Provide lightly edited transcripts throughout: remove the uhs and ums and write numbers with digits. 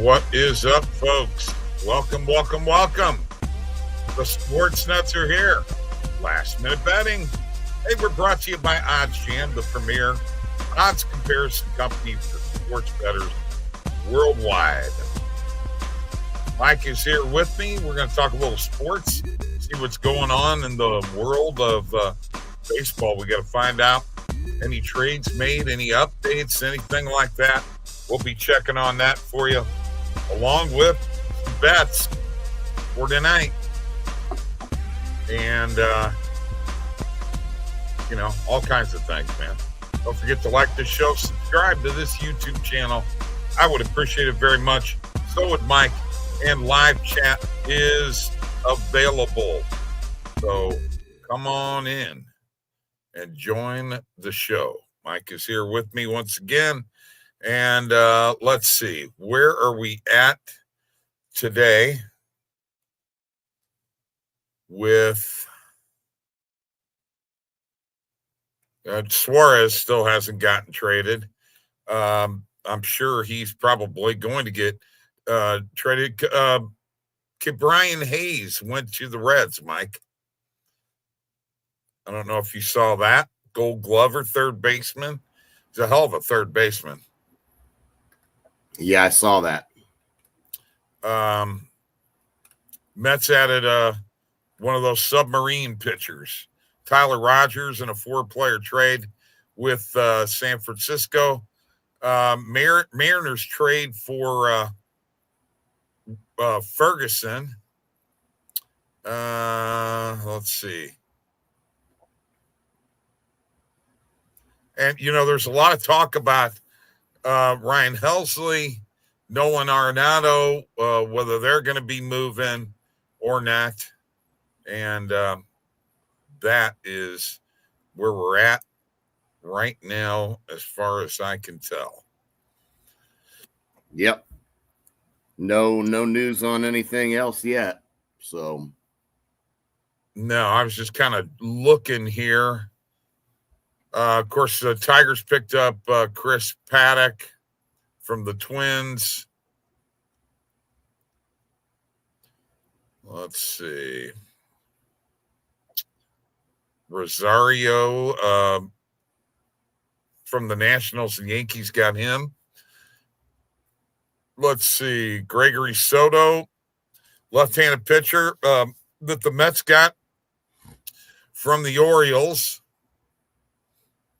What is up, folks? Welcome. The Sports Nuts are here. Last minute betting. Hey, we're brought to you by OddsJam, the premier odds comparison company for sports bettors worldwide. Mike is here with me. We're going to talk a little sports, see what's going on in the world of baseball. We got to find out any trades made, any updates, anything like that. We'll be checking on that for you, along with bets for tonight. And, all kinds of things, man. Don't forget to like this show, subscribe to this YouTube channel. I would appreciate it very much. So would Mike. And live chat is available. So come on in and join the show. Mike is here with me once again. And let's see, where are we at today with Suarez still hasn't gotten traded. I'm sure he's probably going to get traded. Brian Hayes went to the Reds, Mike. I don't know if you saw that. Gold Glover, third baseman. He's a hell of a third baseman. Yeah, I saw that. Mets added one of those submarine pitchers, Tyler Rogers, in a 4-player trade with San Francisco. Mariners trade for Ferguson. Let's see. And, there's a lot of talk about Ryan Helsley, Nolan Arenado, whether they're going to be moving or not. And that is where we're at right now, as far as I can tell. Yep. No news on anything else yet. So. No, I was just kind of looking here. Of course, the Tigers picked up Chris Paddock from the Twins. Let's see. Rosario from the Nationals and Yankees got him. Let's see. Gregory Soto, left-handed pitcher that the Mets got from the Orioles.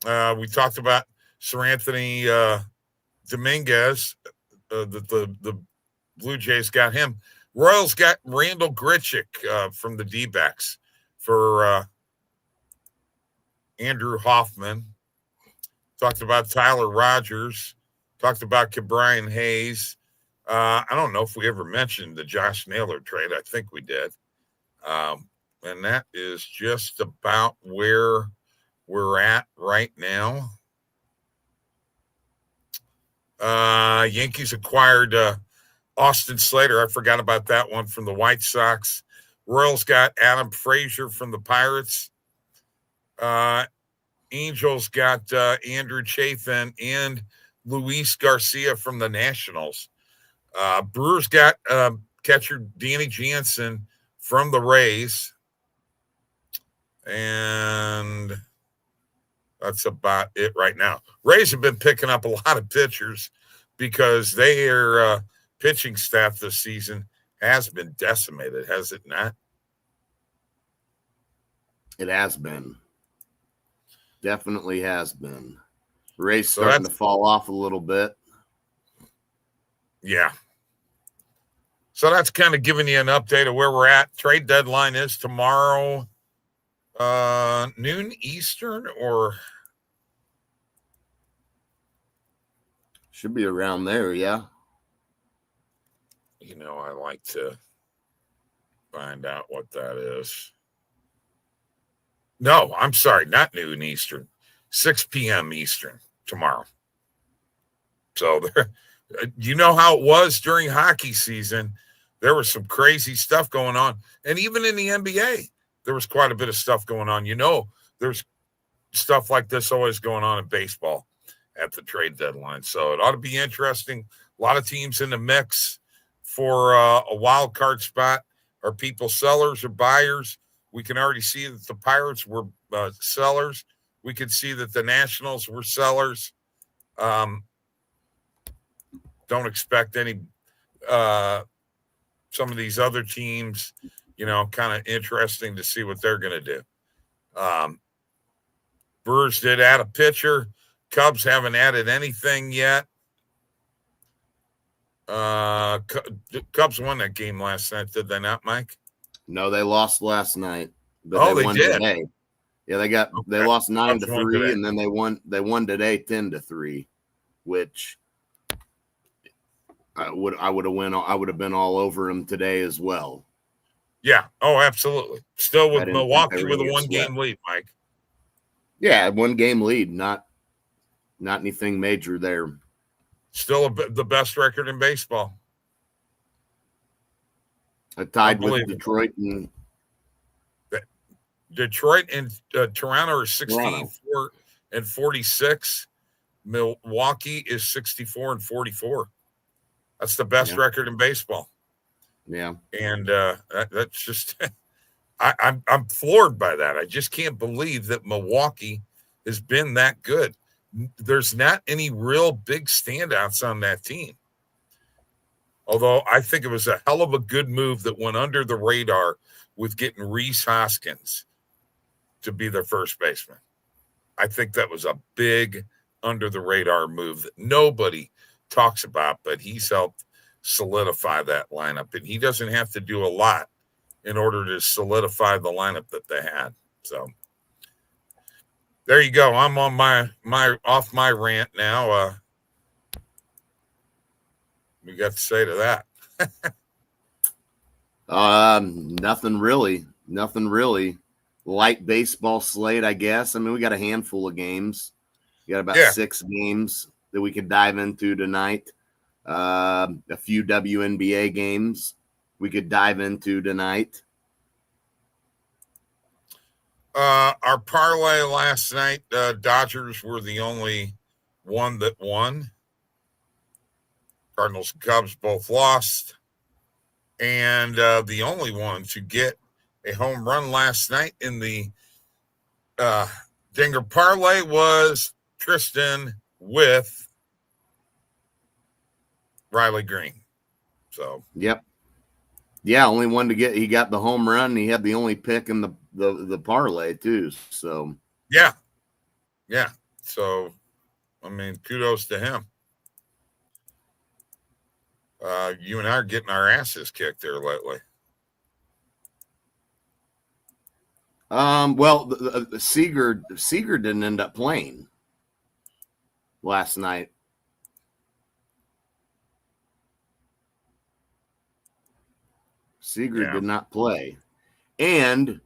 We talked about Sir Anthony Dominguez, that the Blue Jays got him. Royals got Randall Grichuk from the D-backs for Andrew Hoffman. Talked about Tyler Rogers. Talked about Brian Hayes. I don't know if we ever mentioned the Josh Naylor trade. I think we did. And that is just about where we're at right now. Yankees acquired Austin Slater. I forgot about that one, from the White Sox. Royals got Adam Frazier from the Pirates. Angels got Andrew Chafin and Luis Garcia from the Nationals. Brewers got catcher Danny Jansen from the Rays. And that's about it right now. Rays have been picking up a lot of pitchers because their pitching staff this season has been decimated, has it not? It has been. Definitely has been. Rays starting to fall off a little bit. Yeah. So that's kind of giving you an update of where we're at. Trade deadline is tomorrow, noon Eastern, or should be around there, yeah. I like to find out what that is. No, I'm sorry, not noon Eastern. 6 p.m. Eastern tomorrow. So you know how it was during hockey season. There was some crazy stuff going on. And even in the NBA, there was quite a bit of stuff going on. There's stuff like this always going on in baseball at the trade deadline. So it ought to be interesting. A lot of teams in the mix for a wild card spot. Are people sellers or buyers? We can already see that the Pirates were sellers. We could see that the Nationals were sellers. Don't expect any some of these other teams, kind of interesting to see what they're going to do. Brewers did add a pitcher. Cubs haven't added anything yet. Cubs won that game last night, did they not, Mike? No, they lost last night, but they won did today. Yeah, they lost 9-3, and then they won today 10-3, which I would have been all over them today as well. Yeah. Oh, absolutely. Still with Milwaukee with a 1-game lead, Mike. Yeah, 1-game lead, not anything major there. Still the best record in baseball. Tied with Detroit and Toronto are 64 and 46. Milwaukee is 64 and 44. That's the best record in baseball. Yeah, and that's just I'm floored by that. I just can't believe that Milwaukee has been that good. There's not any real big standouts on that team. Although I think it was a hell of a good move that went under the radar with getting Rhys Hoskins to be their first baseman. I think that was a big under the radar move that nobody talks about, but he's helped solidify that lineup. And he doesn't have to do a lot in order to solidify the lineup that they had. So there you go. I'm on my off my rant now. We got to say to that. Nothing really. Light baseball slate, I guess. I mean, we got a handful of games. We got about 6 games that we could dive into tonight. A few WNBA games we could dive into tonight. Our parlay last night, Dodgers were the only one that won. Cardinals and Cubs both lost. And the only one to get a home run last night in the Dinger parlay was Tristan with Riley Green. So, yep. Yeah, only one to get. He got the home run. And he had the only pick in the parlay too. So, yeah. So, I mean, kudos to him. You and I are getting our asses kicked there lately. Well, the Seager didn't end up playing last night. Seager did not play. And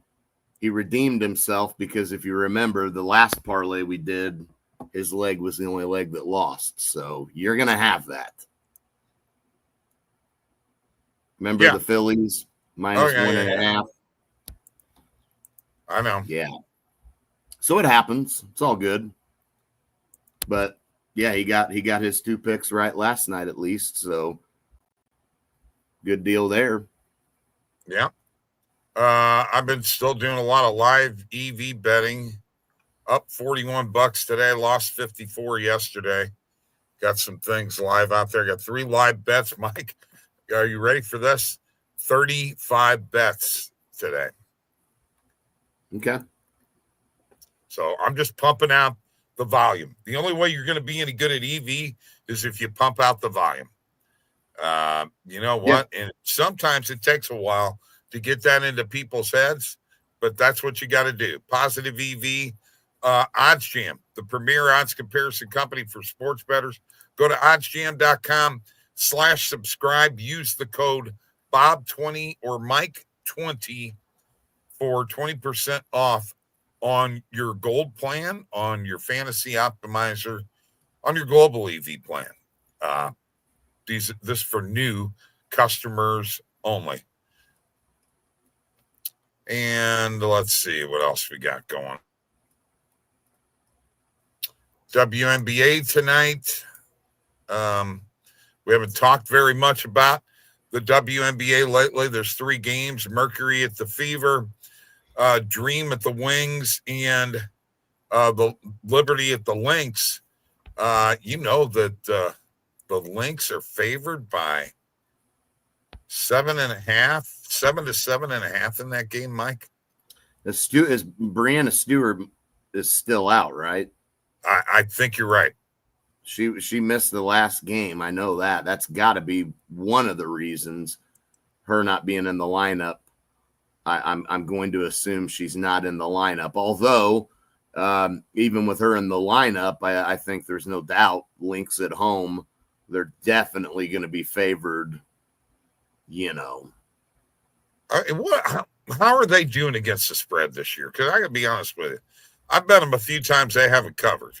he redeemed himself because if you remember the last parlay we did, his leg was the only leg that lost. So you're going to have that. Remember the Phillies minus 1.5? I know. Yeah. So it happens. It's all good. But yeah, he got his 2 picks right last night at least. So good deal there. Yeah. I've been still doing a lot of live EV betting. Up $41 today, lost 54 yesterday. Got some things live out there. Got 3 live bets, Mike. Are you ready for this? 35 bets today. Okay. So I'm just pumping out the volume. The only way you're going to be any good at EV is if you pump out the volume. You know what? Yeah. And sometimes it takes a while to get that into people's heads, but that's what you got to do. Positive EV, OddsJam, the premier odds comparison company for sports bettors. Go to oddsjam.com/subscribe. Use the code Bob20 or Mike20 for 20% off on your gold plan, on your fantasy optimizer, on your global EV plan. This for new customers only. And let's see what else we got going. WNBA tonight. We haven't talked very much about the WNBA lately. There's 3 games: Mercury at the Fever, Dream at the Wings, and the Liberty at the Lynx. You know that the Lynx are favored by 7.5, 7 to 7.5 in that game, Mike. Brianna Stewart is still out, right? I think you're right. She missed the last game. I know that. That's got to be one of the reasons, her not being in the lineup. I'm going to assume she's not in the lineup. Although, even with her in the lineup, I think there's no doubt Lynx at home, they're definitely going to be favored. How are they doing against the spread this year? Because I got to be honest with you, I bet them a few times they haven't covered.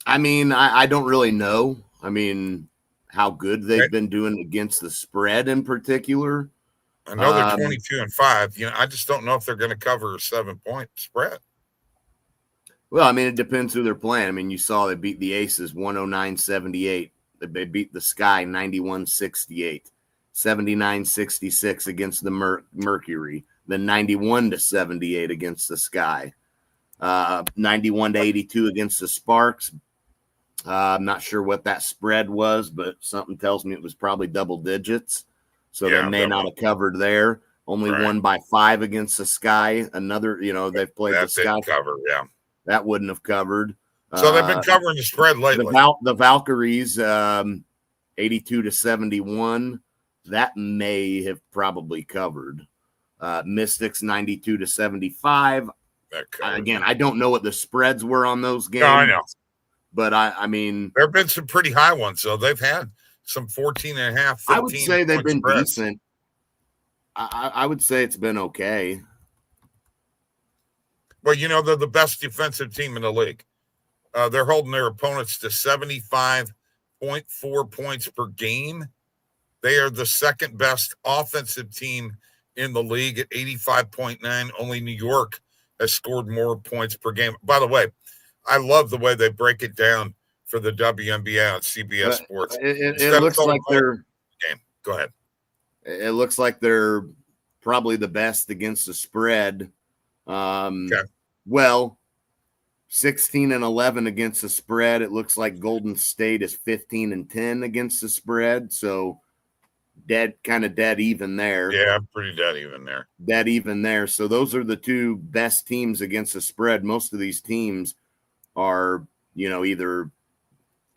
I mean, I don't really know. I mean, how good they've been doing against the spread in particular. I know they're 22-5. I just don't know if they're going to cover a 7-point spread. Well, I mean, it depends who they're playing. I mean, you saw they beat the Aces 109-78. They beat the Sky 91-68, 79-66 against the Mercury, then 91-78 against the Sky, 91-82 against the Sparks. I'm not sure what that spread was, but something tells me it was probably double digits. So they may not have covered there. Only won by 5 against the Sky. Another, they've played the Sky. Cover, yeah. That wouldn't have covered. So they've been covering the spread lately. The Valkyries, 82-71. That may have probably covered. Mystics, 92-75. Again, I don't know what the spreads were on those games. No, I know. But I mean, there have been some pretty high ones, though. They've had some 14.5. I would say they've been spreads. decent. I would say it's been okay. Well, they're the best defensive team in the league. They're holding their opponents to 75.4 points per game. They are the second best offensive team in the league at 85.9. Only New York has scored more points per game. By the way, I love the way they break it down for the WNBA on CBS Sports. It looks like they're game. Go ahead. It looks like they're probably the best against the spread. Okay. Well, 16-11 against the spread. It looks like Golden State is 15-10 against the spread. So kind of dead even there. Yeah, pretty dead even there. Dead even there. So those are the two best teams against the spread. Most of these teams are, either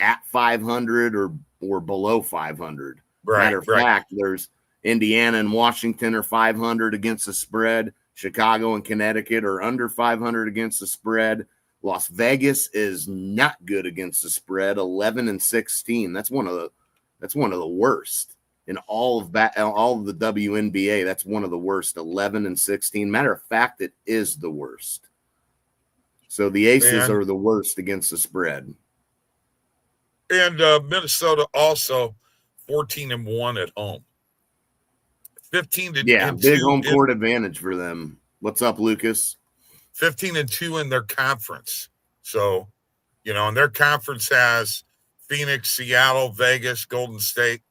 at 500 or below 500. Matter of fact, there's Indiana and Washington are 500 against the spread. Chicago and Connecticut are under 500 against the spread. Las Vegas is not good against the spread, 11-16. That's one of the worst in all of the WNBA. That's one of the worst, 11-16. Matter of fact, it is the worst. So the Aces are the worst against the spread. And Minnesota also 14-1 at home. 15-2. Big home court advantage for them. What's up, Lucas? 15-2 in their conference. So, and their conference has Phoenix, Seattle, Vegas, Golden State,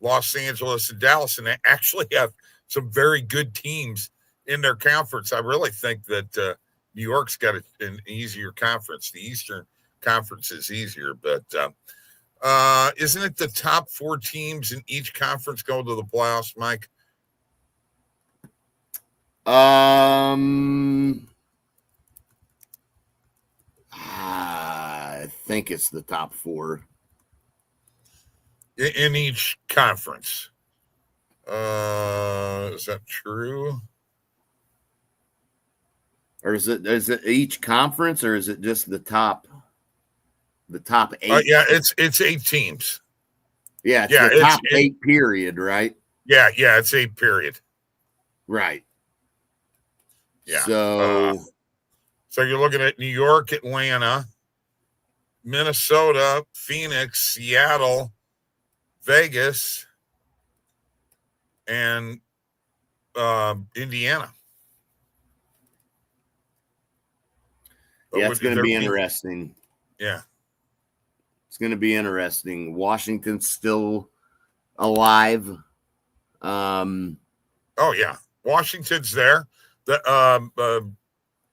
Los Angeles, and Dallas, and they actually have some very good teams in their conference. I really think that New York's got an easier conference. The Eastern Conference is easier, but isn't it the top 4 teams in each conference go to the playoffs, Mike? I think it's the top 4 in each conference. Is that true? Or is it each conference, or is it just the top 8? Yeah, it's 8 teams. Yeah, it's the top 8 period, right? Yeah, it's 8 period. Right. Yeah. So you're looking at New York, Atlanta, Minnesota, Phoenix, Seattle, Vegas, and Indiana. It's going to be interesting. Yeah. It's going to be interesting. Washington's still alive. Oh yeah, Washington's there. The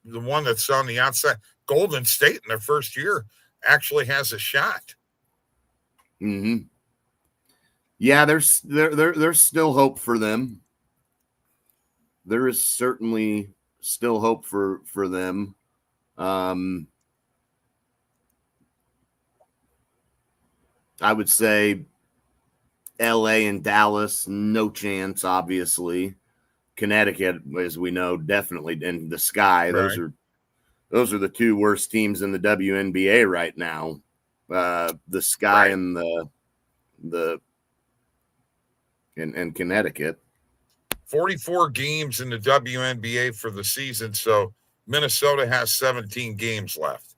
one that's on the outside, Golden State in their first year actually has a shot. Mm-hmm. Yeah, there's still hope for them. There is certainly still hope for them. I would say LA and Dallas, no chance, obviously. Connecticut, as we know, definitely in the sky. Right. Those are the two worst teams in the WNBA right now. The Sky right. and and Connecticut. 44 games in the WNBA for the season, so Minnesota has 17 games left.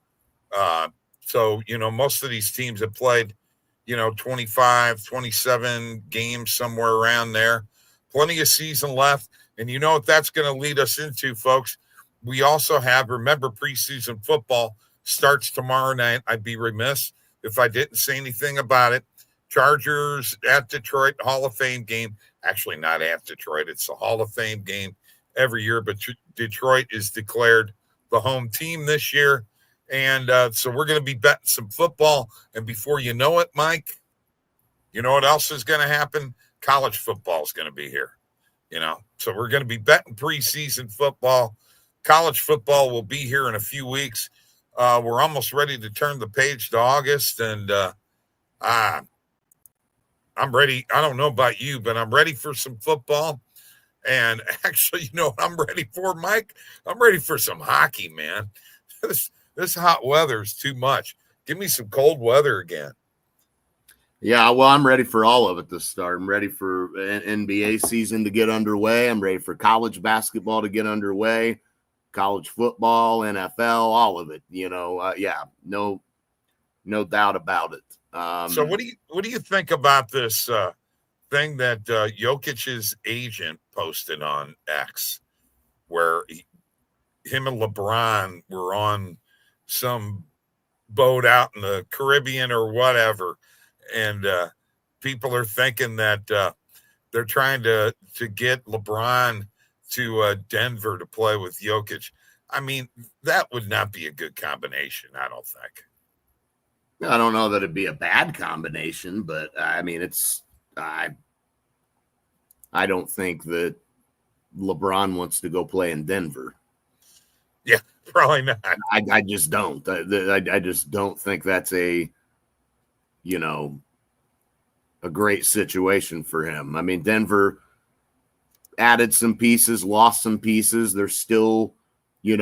So, most of these teams have played, 25, 27 games, somewhere around there. Plenty of season left. And you know what that's going to lead us into, folks? We also have, remember, preseason football starts tomorrow night. I'd be remiss if I didn't say anything about it. Chargers at Detroit, Hall of Fame game. Actually, not at Detroit. It's a Hall of Fame game every year, but Detroit is declared the home team this year. And so we're going to be betting some football. And before you know it, Mike, you know what else is going to happen? College football is going to be here. So we're going to be betting preseason football. College football will be here in a few weeks. We're almost ready to turn the page to August, and I'm ready. I don't know about you, but I'm ready for some football. And actually, you know what I'm ready for, Mike? I'm ready for some hockey, man. This hot weather is too much. Give me some cold weather again. Yeah, well, I'm ready for all of it to start. I'm ready for NBA season to get underway. I'm ready for college basketball to get underway, college football, NFL, all of it. Yeah, no doubt about it. So what do you think about this thing that Jokic's agent posted on X, where him and LeBron were on some boat out in the Caribbean or whatever, and people are thinking that they're trying to get LeBron to Denver to play with Jokic. I mean, that would not be a good combination, I don't think. I don't know that it'd be a bad combination, but I mean, I don't think that LeBron wants to go play in Denver. Yeah, probably not. I just don't. I just don't think that's a great situation for him. I mean, Denver added some pieces, lost some pieces. They're still, they're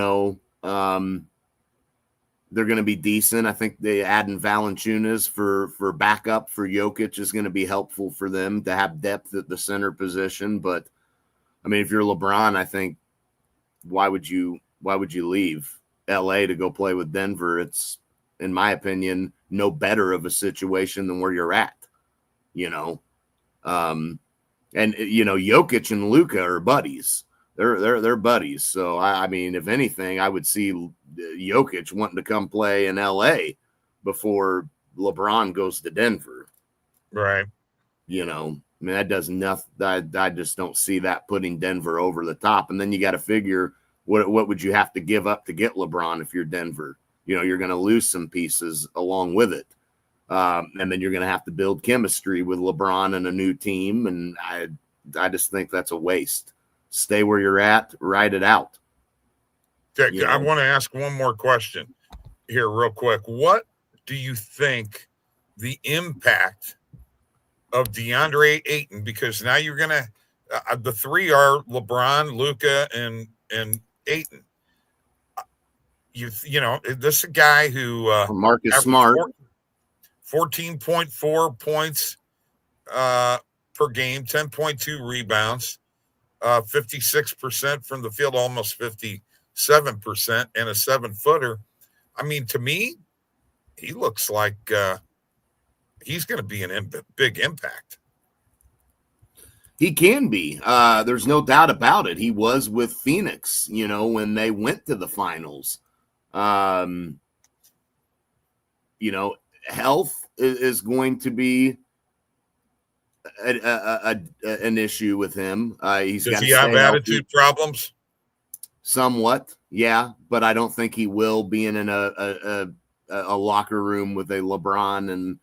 going to be decent. I think they adding Valanciunas for backup for Jokic is going to be helpful for them to have depth at the center position. But I mean, if you're LeBron, I think why would you leave LA to go play with Denver? It's, in my opinion, no better of a situation than where you're at. And Jokic and Luka are buddies. They're buddies. So I mean, if anything, I would see Jokic wanting to come play in LA before LeBron goes to Denver. Right. I mean, that does nothing. I just don't see that putting Denver over the top. And then you got to figure what would you have to give up to get LeBron if you're Denver? You're going to lose some pieces along with it. And then you're going to have to build chemistry with LeBron and a new team. And I just think that's a waste. Stay where you're at, ride it out. Okay, I want to ask one more question here real quick. What do you think the impact of DeAndre Ayton, because now you're going to the three are LeBron, Luka, and Ayton. This is a guy who Marcus Smart, 14.4 points per game, 10.2 rebounds, 56% from the field, almost 57%, and a 7-footer. I mean, to me, he looks like he's going to be a big impact. He can be. There's no doubt about it. He was with Phoenix, when they went to the finals. Health is going to be an issue with him. He's got Does to he have stay attitude healthy. problems? Somewhat, yeah, but I don't think he will be in a locker room with a LeBron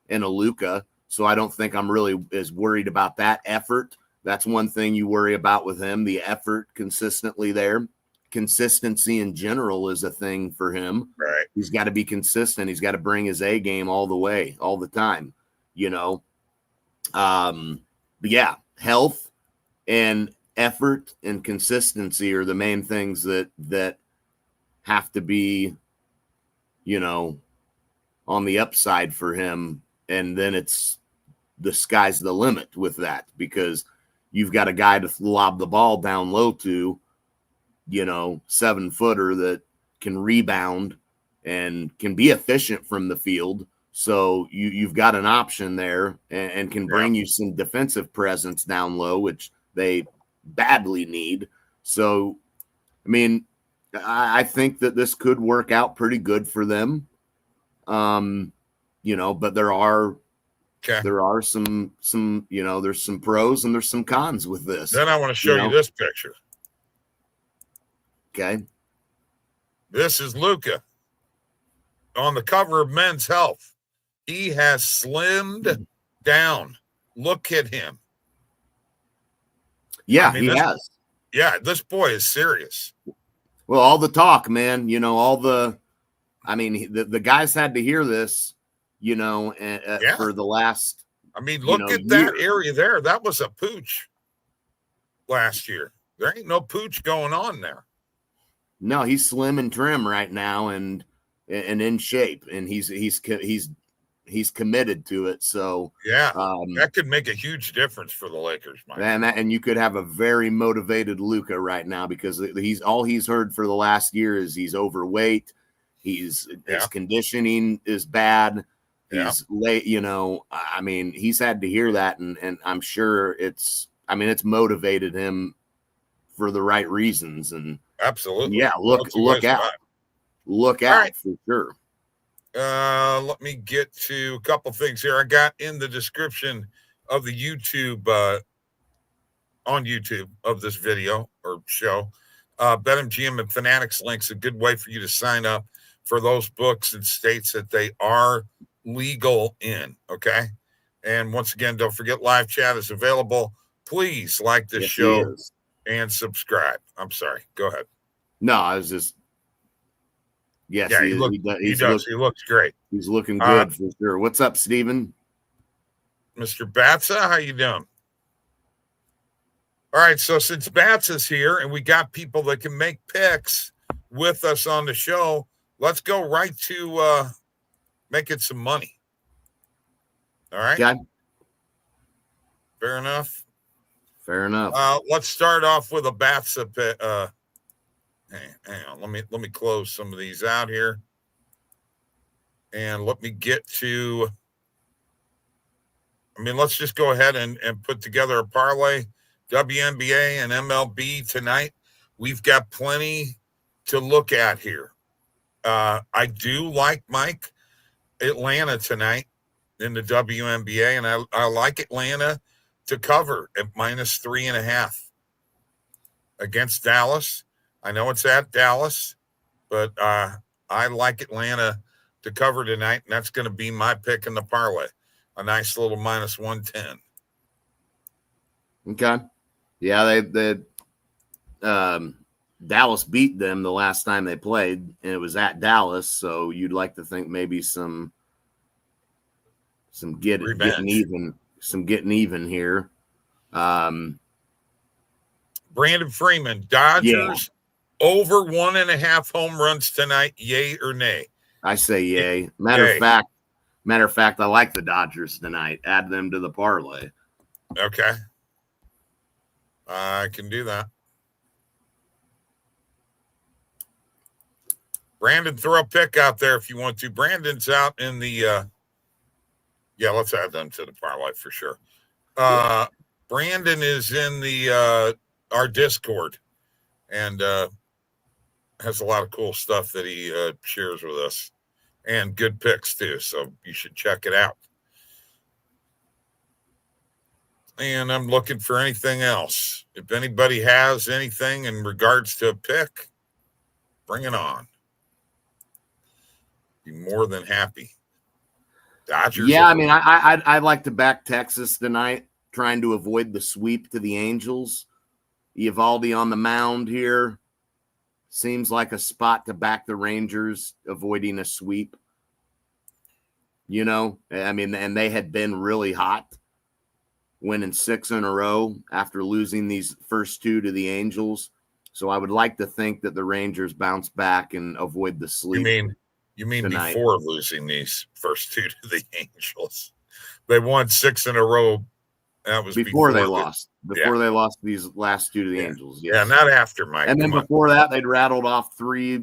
and a Luka. So I don't think I'm really as worried about that effort. That's one thing you worry about with him, the effort consistently there. Consistency in general is a thing for him. Right. He's got to be consistent. He's got to bring his A game all the way, all the time, you know. But yeah, health and effort and consistency are the main things that have to be, you know, on the upside for him. And then it's the sky's the limit with that, because you've got a guy to lob the ball down low to, you know, 7-footer that can rebound and can be efficient from the field. So you've got an option there and can bring you some defensive presence down low, which they badly need. So, I mean, I think that this could work out pretty good for them. You know, but there are some, you know, there's some pros and there's some cons with this. Then I want to show you this picture. Okay. This is Luka on the cover of Men's Health. He has slimmed down. Look at him. Yeah, he has. Yeah, this boy is serious. Well, all the talk, man, you know, the guys had to hear this, you know, for the last. I mean, look at that area there. That was a pooch last year. There ain't no pooch going on there. No, he's slim and trim right now and in shape, and he's committed to it. So yeah, that could make a huge difference for the Lakers, Mike. And you could have a very motivated Luka right now, because he's heard for the last year is he's overweight. His conditioning is bad. He's late, you know. I mean, he's had to hear that, and I'm sure it's motivated him for the right reasons. And absolutely, yeah, look out for sure. Let me get to a couple things here. I got in the description of the YouTube on YouTube of this video or show, BetMGM and Fanatics links, a good way for you to sign up for those books in states that they are legal in. Okay. And once again, don't forget live chat is available. Please like this show and subscribe. I'm sorry. Go ahead. No, I was just. Yes, yeah, he looks great. He's looking good for sure. What's up, Steven? Mr. Batsa, how you doing? All right, so since Bats is here and we got people that can make picks with us on the show, let's go right to making some money. All right? Yeah. Fair enough? Fair enough. Let's start off with a Batsa pick. Hang on. Let me close some of these out here. And let me get to, let's just go ahead and put together a parlay. WNBA and MLB tonight. We've got plenty to look at here. I do like, Mike, Atlanta tonight in the WNBA, and I like Atlanta to cover at -3.5 against Dallas. I know it's at Dallas, but I like Atlanta to cover tonight, and that's going to be my pick in the parlay. A nice little -110. Okay. Yeah, they Dallas beat them the last time they played, and it was at Dallas, so you'd like to think maybe some getting even here. Brandon Freeman, Dodgers over 1.5 home runs tonight, yay or nay? I say yay. Matter of fact, I like the Dodgers tonight. Add them to the parlay. Okay. I can do that. Brandon, throw a pick out there if you want to. Brandon's out in the let's add them to the parlay for sure. Brandon is in the our Discord and has a lot of cool stuff that he shares with us. and good picks too. So you should check it out. And I'm looking for anything else. If anybody has anything in regards to a pick, bring it on. Be more than happy. Dodgers. Yeah, I mean, I'd like to back Texas tonight, trying to avoid the sweep to the Angels. Eovaldi on the mound here. Seems like a spot to back the Rangers, avoiding a sweep. You know, I mean, and they had been really hot, winning 6 in a row after losing these first 2 to the Angels. So I would like to think that the Rangers bounce back and avoid the sleep. You mean tonight. Before losing these first 2 to the Angels? They won 6 in a row. That was before they lost. Before they lost these last 2 to the Angels. Yes. Yeah, not after, Mike. And then before that, they'd rattled off three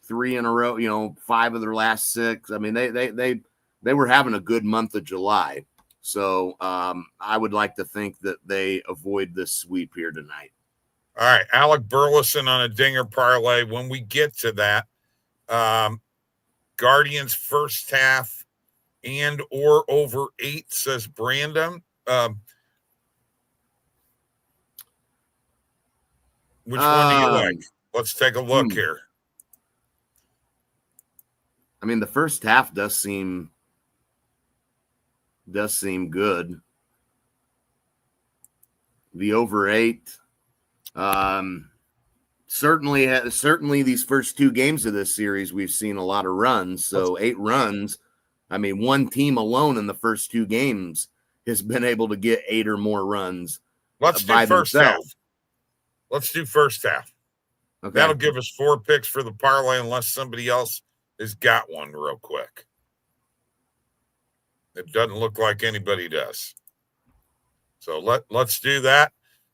in a row. You know, 5 of their last 6. I mean, they were having a good month of July. So I would like to think that they avoid this sweep here tonight. All right, Alec Burleson on a dinger parlay. When we get to that, Guardians first half and or over 8, says Brandon. Which one do you like? Let's take a look here. I mean, the first half does seem good. The over 8. Certainly these first 2 games of this series, we've seen a lot of runs. So 8 runs. I mean, one team alone in the first 2 games has been able to get 8 or more runs. Let's do first half. Let's do first half. Okay. That'll give us 4 picks for the parlay unless somebody else has got one real quick. It doesn't look like anybody does. So let's do that.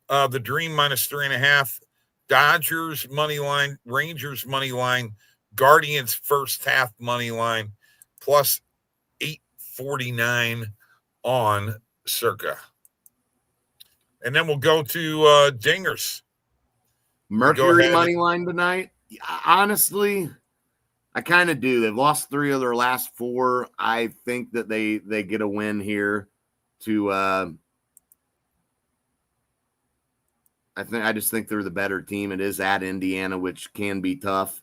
The Dream minus 3.5. Dodgers money line, Rangers money line, Guardians first half money line, plus 849 on Circa. And then we'll go to dingers. Mercury money line tonight. Honestly, I kind of do. They've lost 3 of their last 4. I think that they get a win here to I just think they're the better team. It is at Indiana, which can be tough.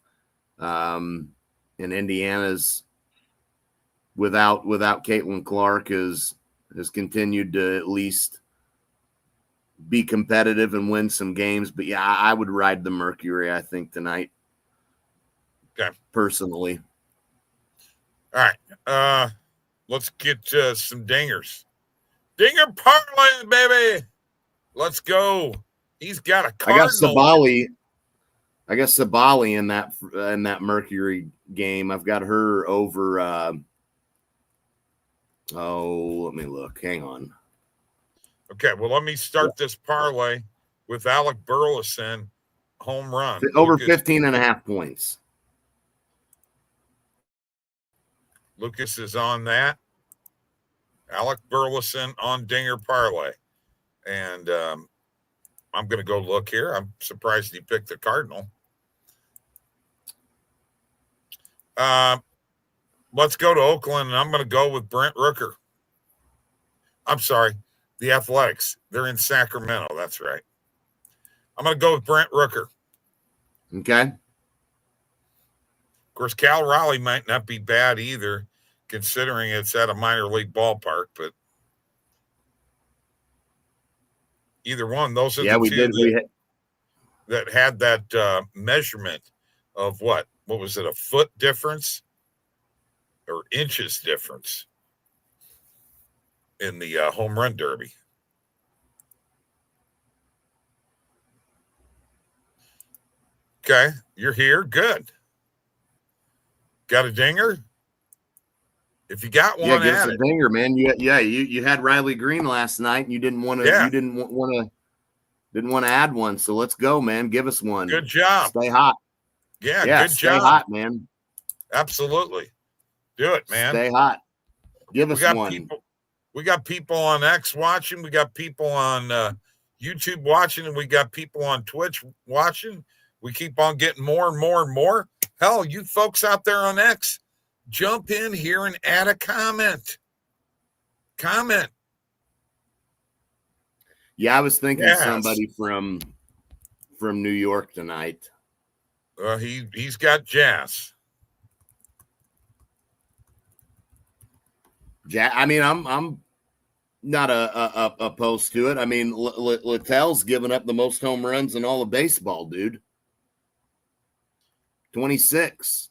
And Indiana's without Caitlin Clark has continued to at least be competitive and win some games. But yeah, I would ride the Mercury, I think, tonight. Okay. Personally. All right. Let's get some dingers. Dinger parlay, baby. Let's go. He's got a Cardinal. I got Sabali in that Mercury game. I've got her over. Let me look. Hang on. Okay, well, let me start this parlay with Alec Burleson, home run. Over 15.5 points. Lucas is on that. Alec Burleson on dinger parlay. And I'm going to go look here. I'm surprised he picked the Cardinal. Let's go to Oakland, and I'm going to go with Brent Rooker. I'm sorry, the Athletics. They're in Sacramento. That's right. I'm going to go with Brent Rooker. Okay. Of course, Cal Raleigh might not be bad either, considering it's at a minor league ballpark, but either one. Those are the two that had that measurement of what was it, a foot difference or inches difference in the home run derby. Okay, you're here. Good. Got a dinger? If you got one, give us a dinger, man. You had Riley Green last night, and you didn't want to. Yeah. You didn't want to add one. So let's go, man. Give us one. Good job. Stay hot. Yeah, good stay job. Stay hot, man. Absolutely. Do it, man. Stay hot. Give us one. We got people on X watching. We got people on YouTube watching, and we got people on Twitch watching. We keep on getting more and more and more. Hell, you folks out there on X, jump in here and add a comment. Yeah, I was thinking somebody from New York tonight. He's got Jazz. I mean, I'm not opposed to it. I mean, Littell's given up the most home runs in all of baseball, dude. 26.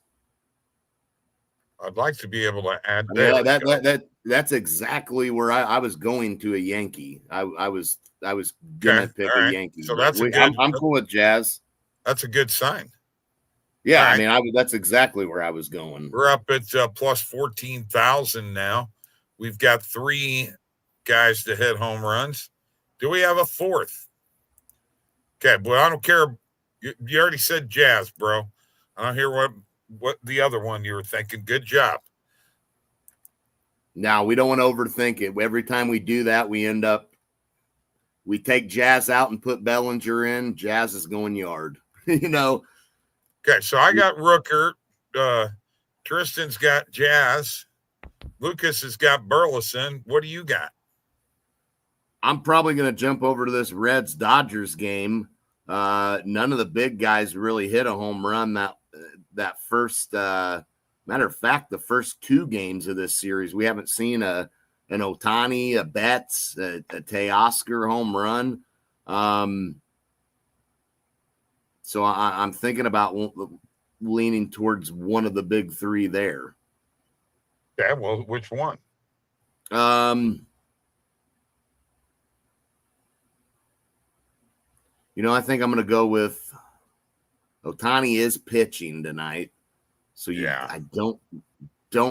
I'd like to be able to add that. That's exactly where I was going to a Yankee. I was gonna pick a Yankee. So I'm cool with Jazz. That's a good sign. Yeah, right. I mean, that's exactly where I was going. We're up at plus 14,000 now. We've got 3 guys to hit home runs. Do we have a 4th? Okay, but I don't care. You already said Jazz, bro. I don't hear what the other one you were thinking. Good job. Now, we don't want to overthink it. Every time we do that, we take Jazz out and put Bellinger in. Jazz is going yard. Okay, so I got Rooker. Tristan's got Jazz. Lucas has got Burleson. What do you got? I'm probably going to jump over to this Reds-Dodgers game. None of the big guys really hit a home run that first matter of fact, the first 2 games of this series, we haven't seen an Ohtani, a Betts, a Teoscar home run. So I'm thinking about leaning towards one of the big 3 there. Yeah, well, which one? I think I'm going to go with Ohtani is pitching tonight. So I don't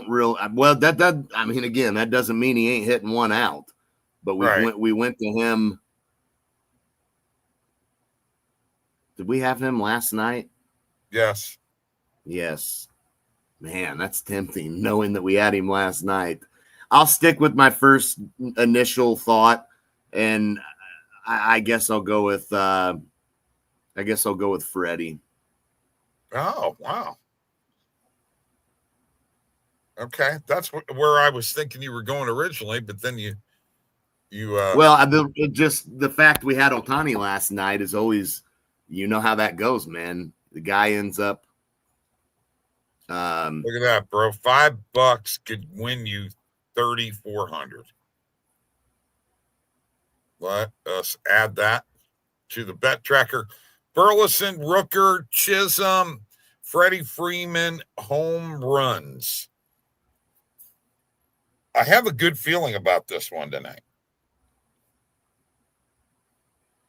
really well that I mean, again, that doesn't mean he ain't hitting one out. But we went to him. Did we have him last night? Yes. Man, that's tempting knowing that we had him last night. I'll stick with my first initial thought, and I guess I'll go with Freddie. Oh, wow. Okay, that's where I was thinking you were going originally, but then you just the fact we had Ohtani last night is always, how that goes, man. The guy ends up. Look at that, bro! $5 could win you 3,400. Let us add that to the bet tracker. Burleson, Rooker, Chisholm, Freddie Freeman, home runs. I have a good feeling about this one tonight.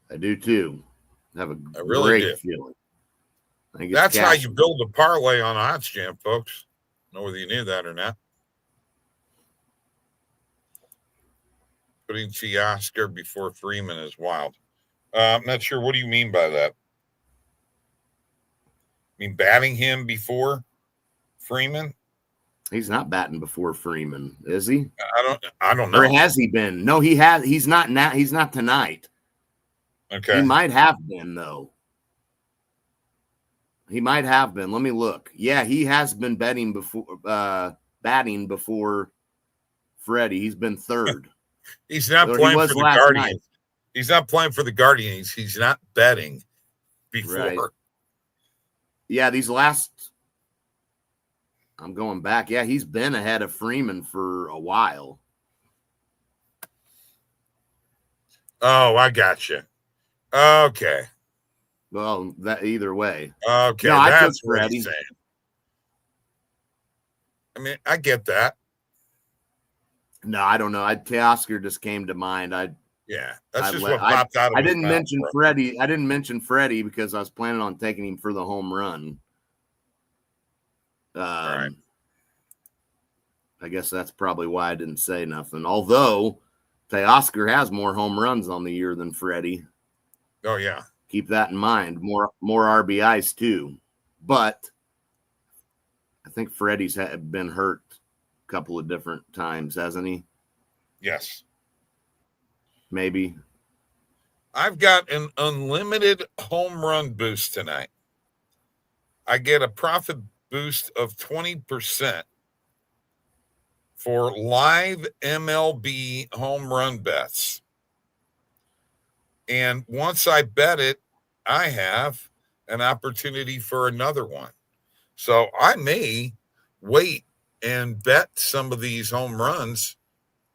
I do too. I have a great feeling. That's how you build a parlay on OddsJam, folks. I don't know whether you knew that or not. Putting Teoscar before Freeman is wild. I'm not sure. What do you mean by that? I mean batting him before Freeman? He's not batting before Freeman, is he? I don't know. Or has he been? No, he has. He's not now. He's not tonight. Okay. He might have been though. He might have been. Let me look. Yeah, he has been batting before Freddie. He's been third. He's not playing for the Guardians. Night. He's not playing for the Guardians. He's not betting before. Right. Yeah, these last. I'm going back. Yeah, he's been ahead of Freeman for a while. Oh, I got you. Okay. Well, that either way. Okay, no, that's I took Freddie. I mean, I get that. No, I don't know. Teoscar just came to mind. That's just what popped out of I didn't mention Freddie. I didn't mention Freddie because I was planning on taking him for the home run. Right. I guess that's probably why I didn't say nothing. Although Teoscar has more home runs on the year than Freddie. Oh yeah. Keep that in mind. More RBIs too. But I think Freddie's been hurt a couple of different times, hasn't he? Yes. Maybe. I've got an unlimited home run boost tonight. I get a profit boost of 20% for live MLB home run bets. And once I bet it, I have an opportunity for another one. So I may wait and bet some of these home runs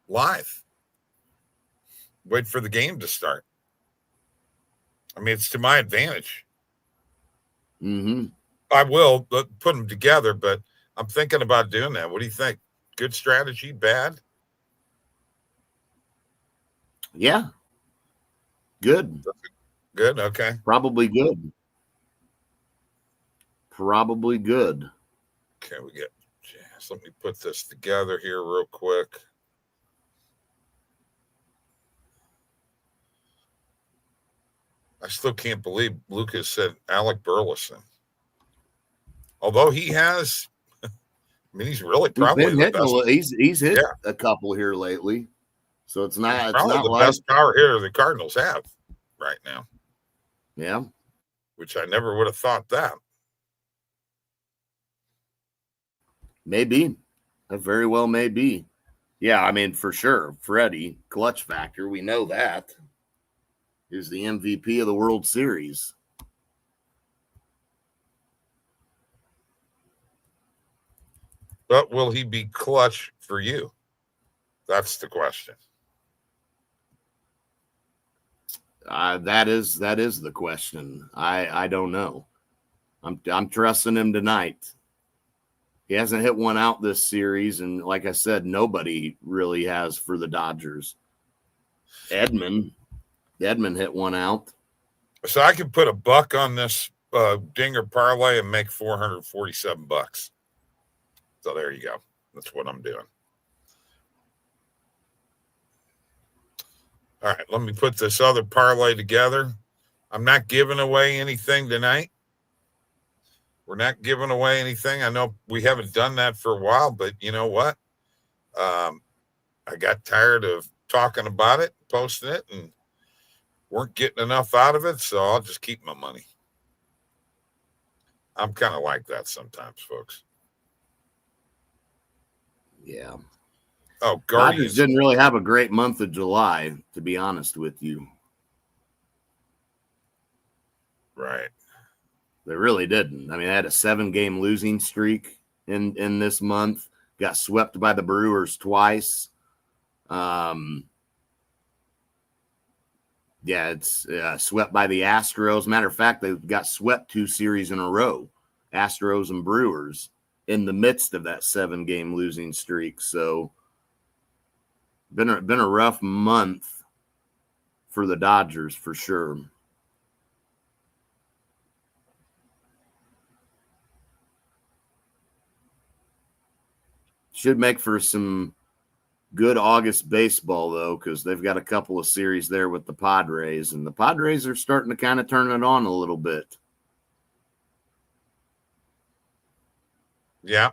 live. Wait for the game to start. I mean, it's to my advantage. Mm-hmm. I will put them together, but I'm thinking about doing that. What do you think? Good strategy? Bad? Yeah. Good. Good. Okay. Probably good. Probably good. Okay, let me put this together here real quick. I still can't believe Lucas said Alec Burleson. Although he has, I mean, he's really probably the best. He's hit a couple here lately. So it's not the best power hitter the Cardinals have right now. Yeah. Which I never would have thought that. Maybe. That very well may be. Yeah, I mean, for sure. Freddie, clutch factor. We know that. Is the MVP of the World Series. But will he be clutch for you? That's the question. That is the question. I don't know. I'm trusting him tonight. He hasn't hit one out this series, and like I said, nobody really has for the Dodgers. Edmund hit one out. So I could put $1 on this dinger parlay and make $447. So there you go. That's what I'm doing. All right, let me put this other parlay together. I'm not giving away anything tonight. We're not giving away anything. I know we haven't done that for a while, but you know what? I got tired of talking about it, posting it, and weren't getting enough out of it, so I'll just keep my money. I'm kind of like that sometimes, folks. Yeah. Oh, Dodgers didn't really have a great month of July, to be honest with you. Right. They really didn't. I mean, they had a 7-game losing streak in this month. Got swept by the Brewers twice. It's swept by the Astros. Matter of fact, they got swept 2 series in a row, Astros and Brewers, in the midst of that 7-game losing streak. So, been a rough month for the Dodgers for sure. Should make for some good August baseball, though, because they've got a couple of series there with the Padres, and the Padres are starting to kind of turn it on a little bit. Yeah.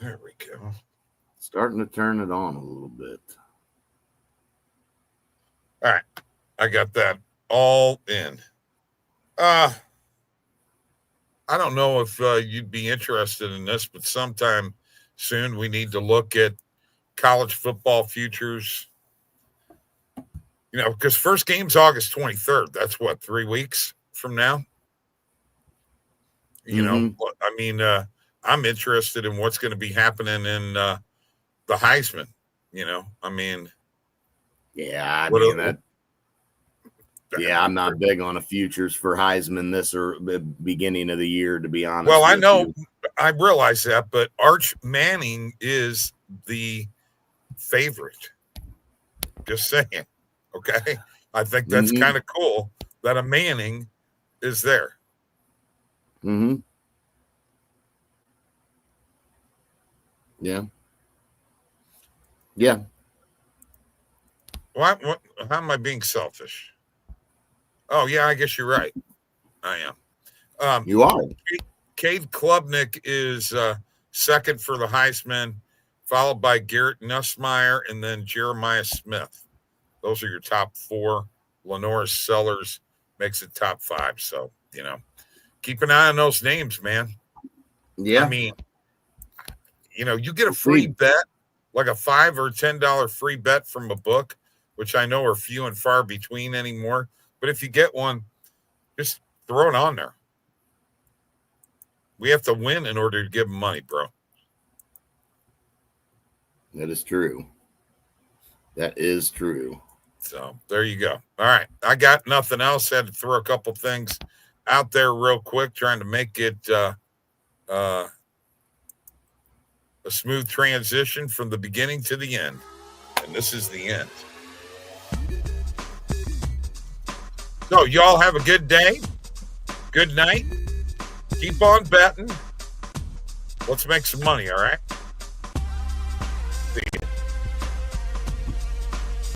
There we go. Starting to turn it on a little bit. All right. I got that all in. I don't know if you'd be interested in this, but sometime soon we need to look at college football futures. You know, because first game's August 23rd. That's what, 3 weeks from now? You know, I mean, I'm interested in what's going to be happening in the Heisman. You know, I mean. Yeah, I mean that. Yeah, I'm not big on the futures for Heisman this or the beginning of the year, to be honest. Well, I know, I realize that, but Arch Manning is the favorite. Just saying, okay? I think that's kind of cool that a Manning is there. Yeah. Yeah. What? How am I being selfish? Oh, yeah, I guess you're right. I am. You are. Cade Klubnik is second for the Heisman, followed by Garrett Nussmeier and then Jeremiah Smith. Those are your top 4. Lenore Sellers makes it top 5. So, keep an eye on those names, man. Yeah. I mean, you get a free bet, like a $5 or $10 free bet from a book, which I know are few and far between anymore. But if you get one, just throw it on there. We have to win in order to give them money, bro. That is true. That is true. So there you go. All right. I got nothing else. Had to throw a couple things out there real quick, trying to make it a smooth transition from the beginning to the end. And this is the end. So y'all have a good day. Good night. Keep on betting. Let's make some money, all right? See you.